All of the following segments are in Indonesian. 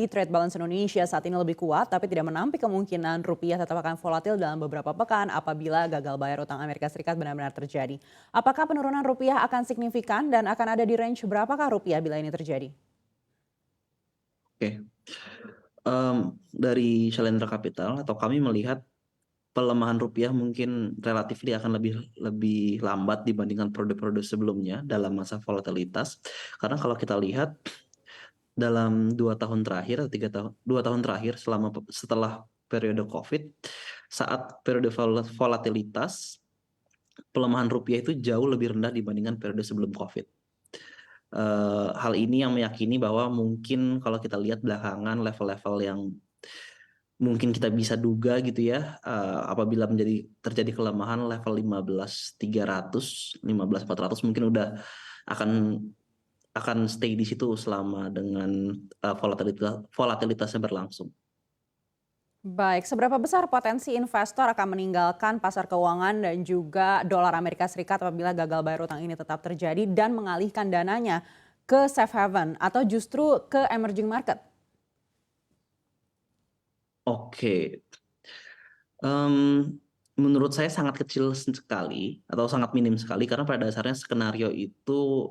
Trade balance Indonesia saat ini lebih kuat, tapi tidak menampik kemungkinan rupiah tetap akan volatil dalam beberapa pekan apabila gagal bayar utang Amerika Serikat benar-benar terjadi. Apakah penurunan rupiah akan signifikan dan akan ada di range berapakah rupiah bila ini terjadi? Oke, dari Shalendra Capital atau kami melihat pelemahan rupiah mungkin relatif dia akan lebih lebih lambat dibandingkan periode-periode sebelumnya dalam masa volatilitas. Karena kalau kita lihat dalam 2 tahun terakhir, 3 tahun, 2 tahun terakhir setelah periode COVID, saat periode volatilitas, pelemahan rupiah itu jauh lebih rendah dibandingkan periode sebelum COVID. Hal ini yang meyakini bahwa mungkin kalau kita lihat belakangan level-level yang mungkin kita bisa duga gitu ya, apabila terjadi kelemahan level 15.300, 15.400 mungkin udah akan akan stay di situ selama dengan volatilitasnya berlangsung. Baik, seberapa besar potensi investor akan meninggalkan pasar keuangan dan juga dolar Amerika Serikat apabila gagal bayar utang ini tetap terjadi dan mengalihkan dananya ke safe haven atau justru ke emerging market? Oke, menurut saya sangat kecil sekali atau sangat minim sekali karena pada dasarnya skenario itu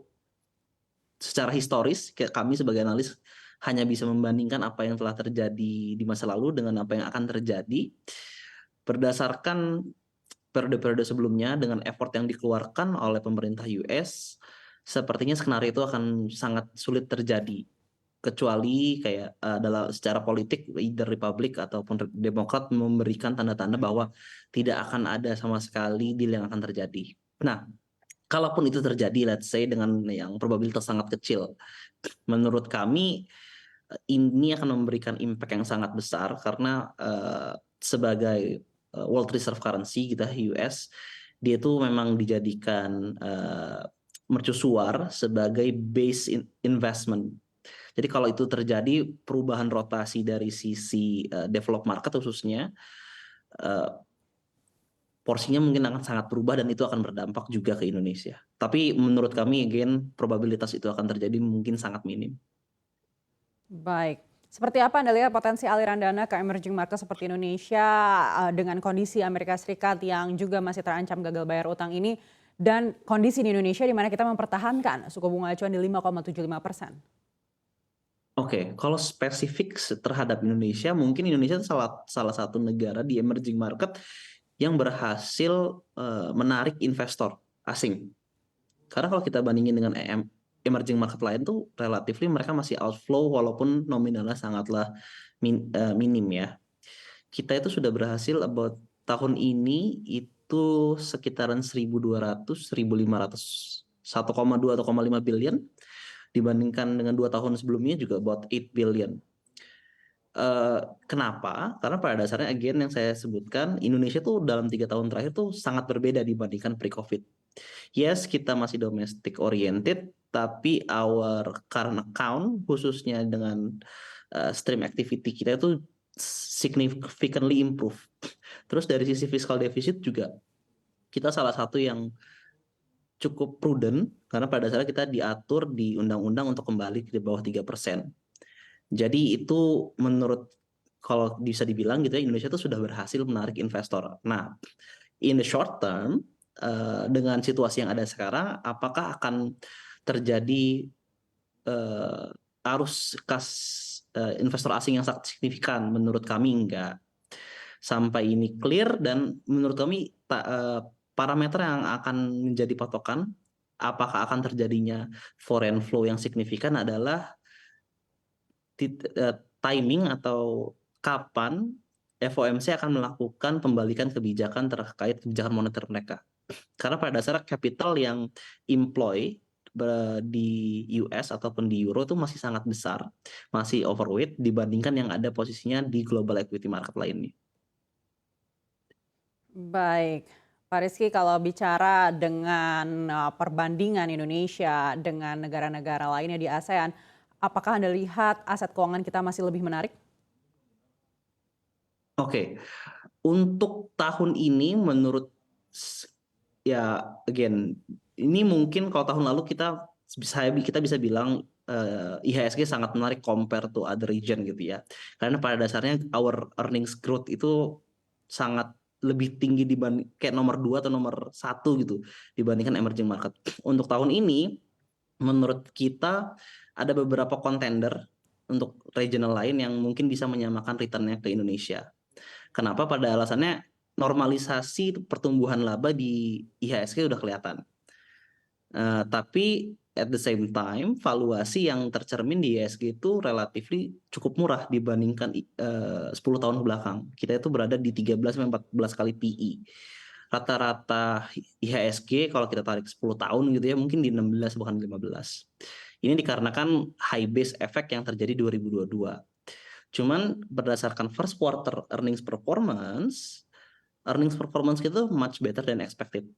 secara historis kami sebagai analis hanya bisa membandingkan apa yang telah terjadi di masa lalu dengan apa yang akan terjadi berdasarkan periode-periode sebelumnya dengan effort yang dikeluarkan oleh pemerintah US. Sepertinya skenario itu akan sangat sulit terjadi kecuali kayak dalam secara politik either Republik ataupun Demokrat memberikan tanda-tanda bahwa tidak akan ada sama sekali deal yang akan terjadi. Nah, kalaupun itu terjadi, let's say dengan yang probabilitas sangat kecil, menurut kami ini akan memberikan impact yang sangat besar karena sebagai world reserve currency kita US, dia itu memang dijadikan mercusuar sebagai base investment. Jadi kalau itu terjadi perubahan rotasi dari sisi developed market khususnya, uh, porsinya mungkin akan sangat berubah dan itu akan berdampak juga ke Indonesia. Tapi menurut kami, again, probabilitas itu akan terjadi mungkin sangat minim. Baik, seperti apa Anda lihat potensi aliran dana ke emerging market seperti Indonesia dengan kondisi Amerika Serikat yang juga masih terancam gagal bayar utang ini dan kondisi di Indonesia di mana kita mempertahankan suku bunga acuan di 5,75%. Oke, kalau spesifik terhadap Indonesia, mungkin Indonesia itu salah satu negara di emerging market yang berhasil menarik investor asing. Karena kalau kita bandingin dengan emerging market lain tuh relatifly mereka masih outflow walaupun nominalnya sangatlah minim ya. Kita itu sudah berhasil about tahun ini itu sekitaran 1.200, 1.500, 1,2 atau 1,5 billion dibandingkan dengan 2 tahun sebelumnya juga about 8 billion. Kenapa? Karena pada dasarnya again yang saya sebutkan Indonesia tuh dalam 3 tahun terakhir tuh sangat berbeda dibandingkan pre-COVID. Yes, kita masih domestic oriented, tapi our current account khususnya dengan stream activity kita itu significantly improve. Terus dari sisi fiscal deficit juga kita salah satu yang cukup prudent karena pada dasarnya kita diatur di undang-undang untuk kembali ke bawah 3%. Jadi itu menurut kalau bisa dibilang gitu ya Indonesia itu sudah berhasil menarik investor. Nah, in the short term dengan situasi yang ada sekarang, apakah akan terjadi arus kas investor asing yang sangat signifikan? Menurut kami enggak. Sampai ini clear dan menurut kami parameter yang akan menjadi patokan apakah akan terjadinya foreign flow yang signifikan adalah timing atau kapan FOMC akan melakukan pembalikan kebijakan terkait kebijakan moneter mereka. Karena pada dasarnya capital yang employ di US ataupun di Euro itu masih sangat besar, masih overweight dibandingkan yang ada posisinya di global equity market lainnya. Baik, Pak Rizky kalau bicara dengan perbandingan Indonesia dengan negara-negara lainnya di ASEAN, apakah Anda lihat aset keuangan kita masih lebih menarik? Oke, untuk tahun ini menurut ya again ini mungkin kalau tahun lalu kita bisa bilang IHSG sangat menarik compare to other region gitu ya. Karena pada dasarnya our earnings growth itu sangat lebih tinggi dibanding kayak nomor 2 atau nomor 1 gitu dibandingkan emerging market. Untuk tahun ini menurut kita ada beberapa contender untuk regional lain yang mungkin bisa menyamakan return-nya ke Indonesia. Kenapa? Pada alasannya normalisasi pertumbuhan laba di IHSG udah kelihatan. Tapi at the same time valuasi yang tercermin di IHSG itu relatifly cukup murah dibandingkan 10 tahun ke belakang. Kita itu berada di 13-14 kali PE. Rata-rata IHSG kalau kita tarik 10 tahun gitu ya mungkin di 16 bahkan 15. Ini dikarenakan high base effect yang terjadi 2022. Cuman berdasarkan first quarter earnings performance kita much better than expected.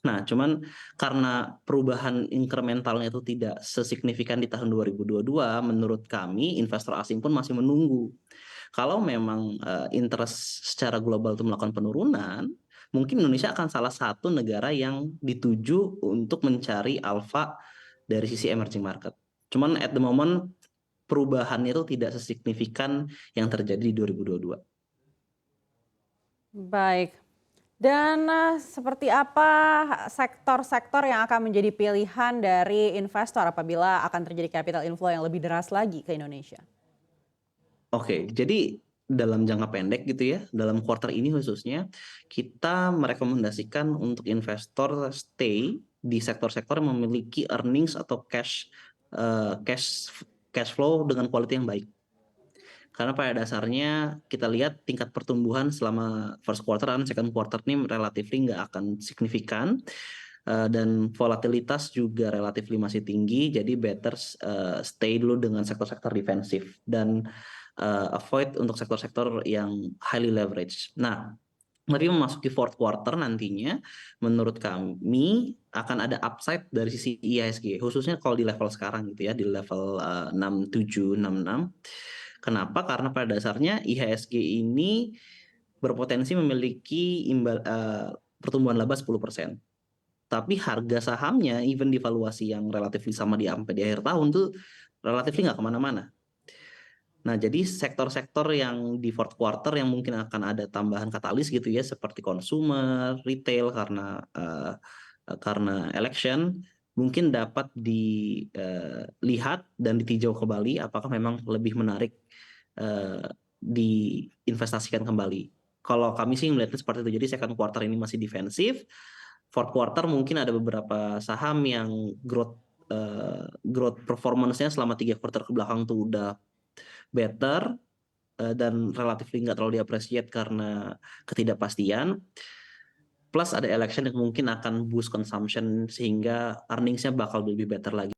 Nah, cuman karena perubahan incrementalnya itu tidak sesignifikan di tahun 2022, menurut kami investor asing pun masih menunggu. Kalau memang interest secara global itu melakukan penurunan, mungkin Indonesia akan salah satu negara yang dituju untuk mencari alfa dari sisi emerging market. Cuman at the moment perubahannya itu tidak sesignifikan yang terjadi di 2022. Baik. Dan seperti apa sektor-sektor yang akan menjadi pilihan dari investor apabila akan terjadi capital inflow yang lebih deras lagi ke Indonesia? Oke, jadi dalam jangka pendek gitu ya, dalam quarter ini khususnya, kita merekomendasikan untuk investor stay di sektor-sektor yang memiliki earnings atau cash flow dengan quality yang baik. Karena pada dasarnya kita lihat tingkat pertumbuhan selama first quarter dan second quarter ini relatifly nggak akan signifikan. Dan volatilitas juga relatif masih tinggi, jadi better stay dulu dengan sektor-sektor defensif dan avoid untuk sektor-sektor yang highly leverage. Nah, tapi memasuki fourth quarter nantinya, menurut kami akan ada upside dari sisi IHSG, khususnya kalau di level sekarang gitu ya, di level 67, 66. Kenapa? Karena pada dasarnya IHSG ini berpotensi memiliki pertumbuhan laba 10%. Tapi harga sahamnya even di valuasi yang relatif sama sampai di akhir tahun tuh relatif nggak kemana-mana. Nah, jadi sektor-sektor yang di fourth quarter yang mungkin akan ada tambahan katalis gitu ya, seperti consumer, retail karena election, mungkin dapat dilihat dan ditinjau kembali apakah memang lebih menarik diinvestasikan kembali. Kalau kami sih melihatnya seperti itu. Jadi second quarter ini masih defensif. Fourth quarter mungkin ada beberapa saham yang growth performance-nya selama 3 quarter ke belakang tuh udah better dan relatif nggak terlalu di-appreciate karena ketidakpastian. Plus ada election yang mungkin akan boost consumption sehingga earnings-nya bakal lebih better lagi.